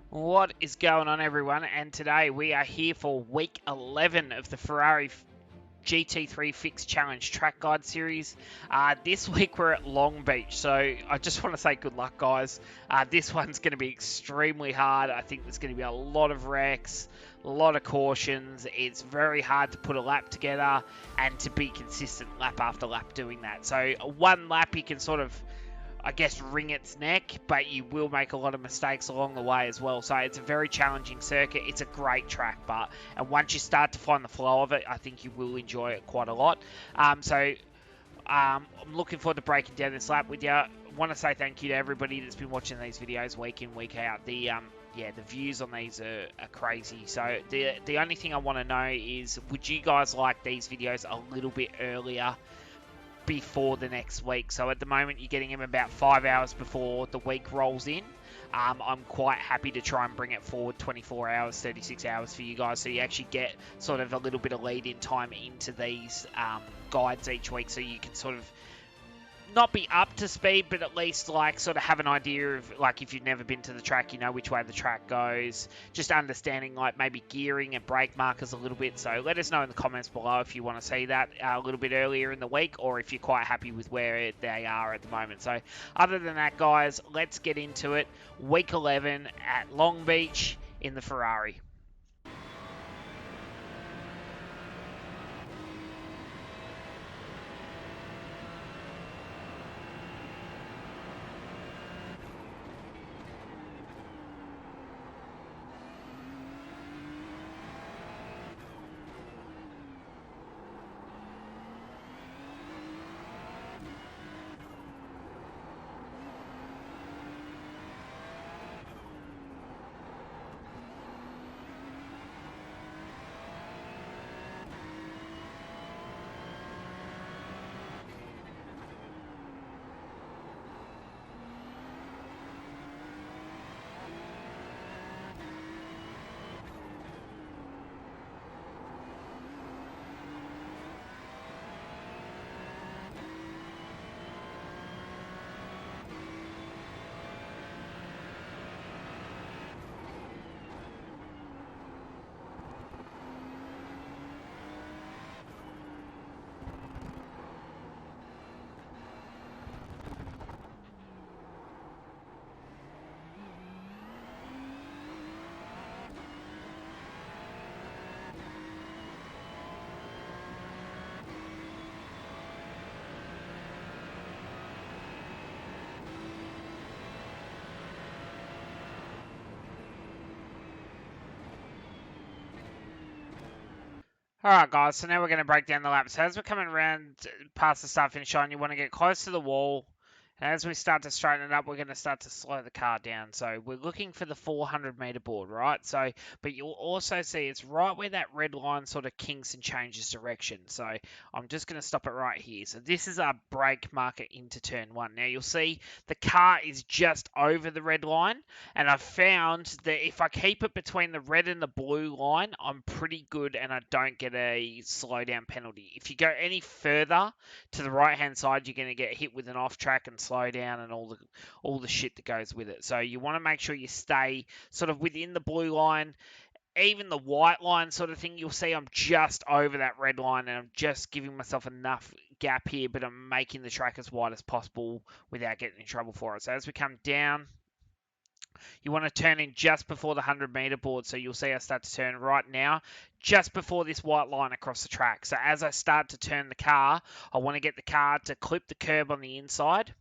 What is going on, everyone? And today we are here for week 11 of the Ferrari GT3 Fixed Challenge Track Guide Series. This week we're at Long Beach, so I just want to say good luck, guys. This one's going to be extremely hard. I think there's going to be a lot of wrecks, a lot of cautions. It's very hard to put a lap together and to be consistent lap after lap doing that. So one lap you can sort of wring its neck, but you will make a lot of mistakes along the way as well. So it's a very challenging circuit. It's a great track, and once you start to find the flow of it, I think you will enjoy it quite a lot. I'm looking forward to breaking down this lap with you. I want to say thank you to everybody that's been watching these videos week in, week out. The views on these are crazy. So the only thing I want to know is, would you guys like these videos a little bit earlier before the next week? So at the moment you're getting them about 5 hours before the week rolls in. I'm quite happy to try and bring it forward 24 hours, 36 hours for you guys, so you actually get sort of a little bit of lead in time into these guides each week, so you can sort of not be up to speed, but at least like sort of have an idea of, like, if you've never been to the track, you know which way the track goes, just understanding like maybe gearing and brake markers a little bit. So let us know in the comments below if you want to see that a little bit earlier in the week, or if you're quite happy with where they are at the moment. So other than that, guys, let's get into it. Week 11 at Long Beach in the Ferrari. Alright, guys, so now we're going to break down the lap. So as we're coming around past the start finish line, you want to get close to the wall. And as we start to straighten it up, we're going to start to slow the car down. So we're looking for the 400 meter board, right? So, but you'll also see it's right where that red line sort of kinks and changes direction. So I'm just going to stop it right here. So this is our brake marker into turn one. Now you'll see the car is just over the red line. And I've found that if I keep it between the red and the blue line, I'm pretty good and I don't get a slowdown penalty. If you go any further to the right hand side, you're going to get hit with an off track and slow down and all the shit that goes with it. So you want to make sure you stay sort of within the blue line. Even the white line sort of thing, you'll see I'm just over that red line and I'm just giving myself enough gap here, but I'm making the track as wide as possible without getting in trouble for it. So as we come down, you want to turn in just before the 100 meter board. So you'll see I start to turn right now, just before this white line across the track. So as I start to turn the car, I want to get the car to clip the curb on the inside.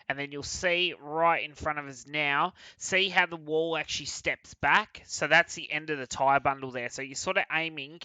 And then you'll see right in front of us now, see how the wall actually steps back. So that's the end of the tyre bundle there. So you're sort of aiming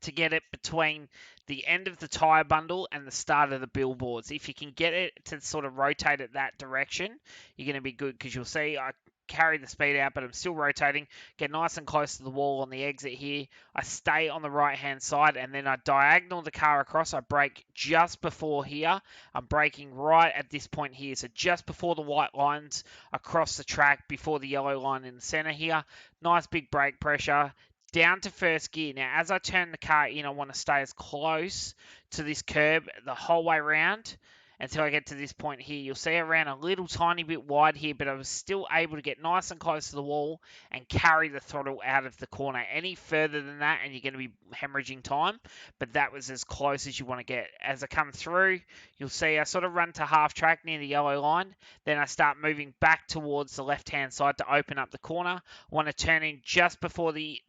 to get it between the end of the tyre bundle and the start of the billboards. If you can get it to sort of rotate it that direction, you're going to be good, because you'll see I carry the speed out, but I'm still rotating. Get nice and close to the wall on the exit here. I stay on the right-hand side, and then I diagonal the car across. I brake just before here. I'm braking right at this point here, so just before the white lines across the track, before the yellow line in the center here. Nice big brake pressure. Down to first gear. Now, as I turn the car in, I want to stay as close to this curb the whole way around until I get to this point here. You'll see I ran a little tiny bit wide here, but I was still able to get nice and close to the wall and carry the throttle out of the corner. Any further than that and you're going to be hemorrhaging time, but that was as close as you want to get. As I come through, you'll see I sort of run to half track near the yellow line, then I start moving back towards the left-hand side to open up the corner. I want to turn in just before the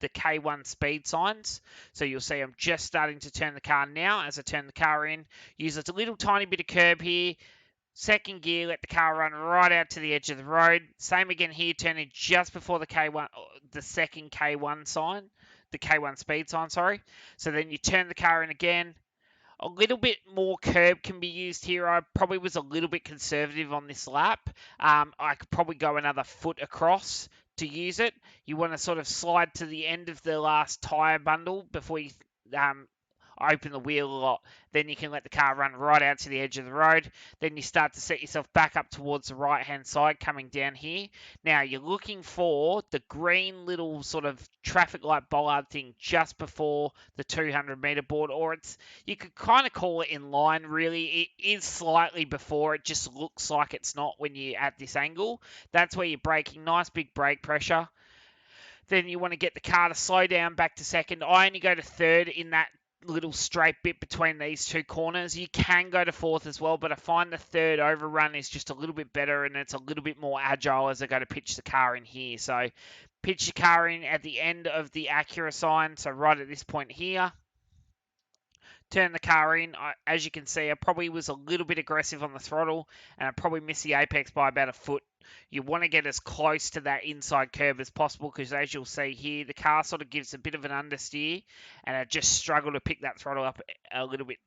K1 speed signs. So you'll see I'm just starting to turn the car now. As I turn the car in, use a little tiny bit of curb here. Second gear, let the car run right out to the edge of the road. Same again here, turn in just before the K1, the second K1 sign, the K1 speed sign, sorry. So then you turn the car in again. A little bit more curb can be used here. I probably was a little bit conservative on this lap. I could probably go another foot across to use it. You want to sort of slide to the end of the last tyre bundle before you open the wheel a lot. Then you can let the car run right out to the edge of the road. Then you start to set yourself back up towards the right hand side coming down here. Now you're looking for the green little sort of traffic light bollard thing just before the 200 meter board, or you could kind of call it in line really. It is slightly before, it just looks like it's not when you're at this angle. That's where you're braking, nice big brake pressure. Then you want to get the car to slow down back to second. I only go to third in that little straight bit between these two corners. You can go to fourth as well, but I find the third overrun is just a little bit better and it's a little bit more agile as I go to pitch the car in here. So pitch the car in at the end of the Acura sign, so right at this point here. Turn the car in. As you can see, I probably was a little bit aggressive on the throttle and I probably missed the apex by about a foot. You want to get as close to that inside curve as possible because as you'll see here, the car sort of gives a bit of an understeer and I just struggle to pick that throttle up a little bit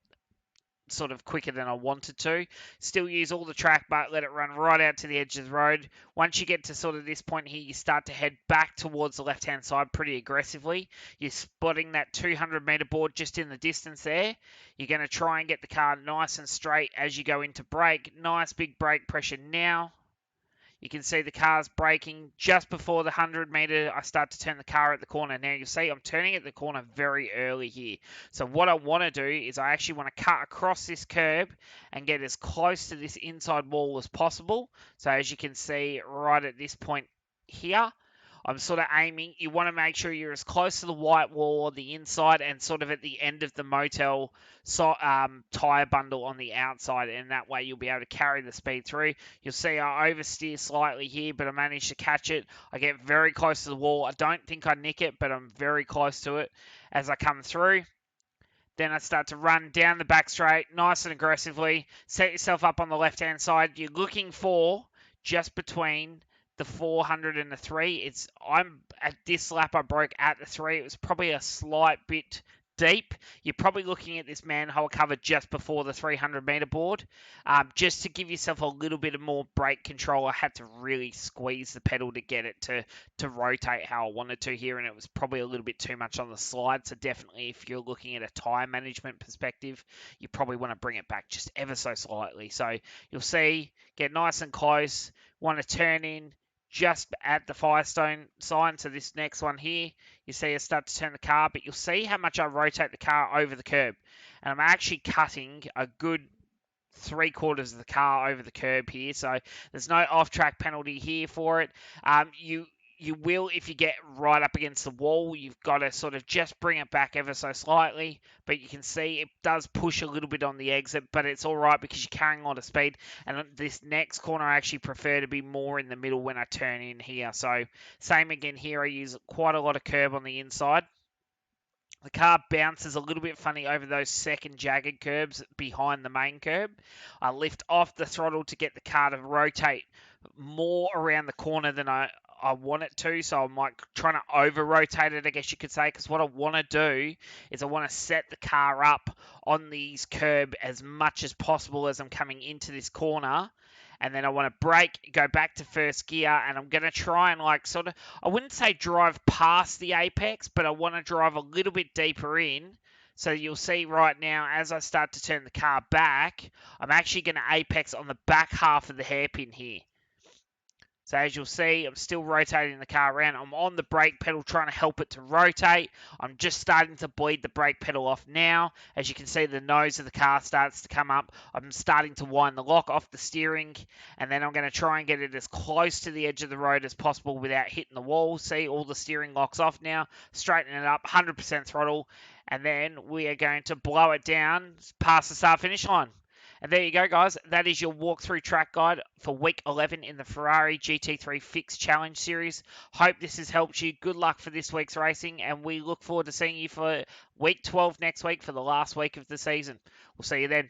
sort of quicker than I wanted to. Still use all the track, but let it run right out to the edge of the road. Once you get to sort of this point here, you start to head back towards the left-hand side pretty aggressively. You're spotting that 200 meter board just in the distance there. You're going to try and get the car nice and straight as you go into brake. Nice big brake pressure now. You can see the car's braking just before the 100 meter. I start to turn the car at the corner. Now you'll see I'm turning at the corner very early here. So what I want to do is I actually want to cut across this curb and get as close to this inside wall as possible. So as you can see right at this point here, I'm sort of aiming. You want to make sure you're as close to the white wall on the inside and sort of at the end of the motel tyre bundle on the outside, and that way you'll be able to carry the speed through. You'll see I oversteer slightly here, but I managed to catch it. I get very close to the wall. I don't think I nick it, but I'm very close to it as I come through. Then I start to run down the back straight, nice and aggressively. Set yourself up on the left-hand side. You're looking for just between the 400 and the 3. I'm at this lap I broke at the 3. It was probably a slight bit deep. You're probably looking at this manhole cover just before the 300 meter board. Just to give yourself a little bit of more brake control, I had to really squeeze the pedal to get it to rotate how I wanted to here, and it was probably a little bit too much on the slide. So definitely if you're looking at a tyre management perspective, you probably want to bring it back just ever so slightly. So you'll see, get nice and close, want to turn in just at the Firestone sign. So this next one here, you see I start to turn the car, but you'll see how much I rotate the car over the curb. And I'm actually cutting a good 3/4 of the car over the curb here. So there's no off-track penalty here for it. You will, if you get right up against the wall, you've got to sort of just bring it back ever so slightly. But you can see it does push a little bit on the exit, but it's all right because you're carrying a lot of speed. And this next corner, I actually prefer to be more in the middle when I turn in here. So same again here, I use quite a lot of curb on the inside. The car bounces a little bit funny over those second jagged curbs behind the main curb. I lift off the throttle to get the car to rotate more around the corner than I want it to, so I'm like trying to over rotate it, I guess you could say, because what I want to do is I want to set the car up on these curb as much as possible as I'm coming into this corner, and then I want to brake, go back to first gear, and I'm going to try and like sort of, I wouldn't say drive past the apex, but I want to drive a little bit deeper in. So you'll see right now, as I start to turn the car back, I'm actually going to apex on the back half of the hairpin here. So as you'll see, I'm still rotating the car around. I'm on the brake pedal trying to help it to rotate. I'm just starting to bleed the brake pedal off now. As you can see, the nose of the car starts to come up. I'm starting to wind the lock off the steering, and then I'm going to try and get it as close to the edge of the road as possible without hitting the wall. See, all the steering locks off now. Straighten it up, 100% throttle, and then we are going to blow it down past the start-finish line. And there you go, guys. That is your walkthrough track guide for week 11 in the Ferrari GT3 Fixed Challenge Series. Hope this has helped you. Good luck for this week's racing, and we look forward to seeing you for week 12 next week for the last week of the season. We'll see you then.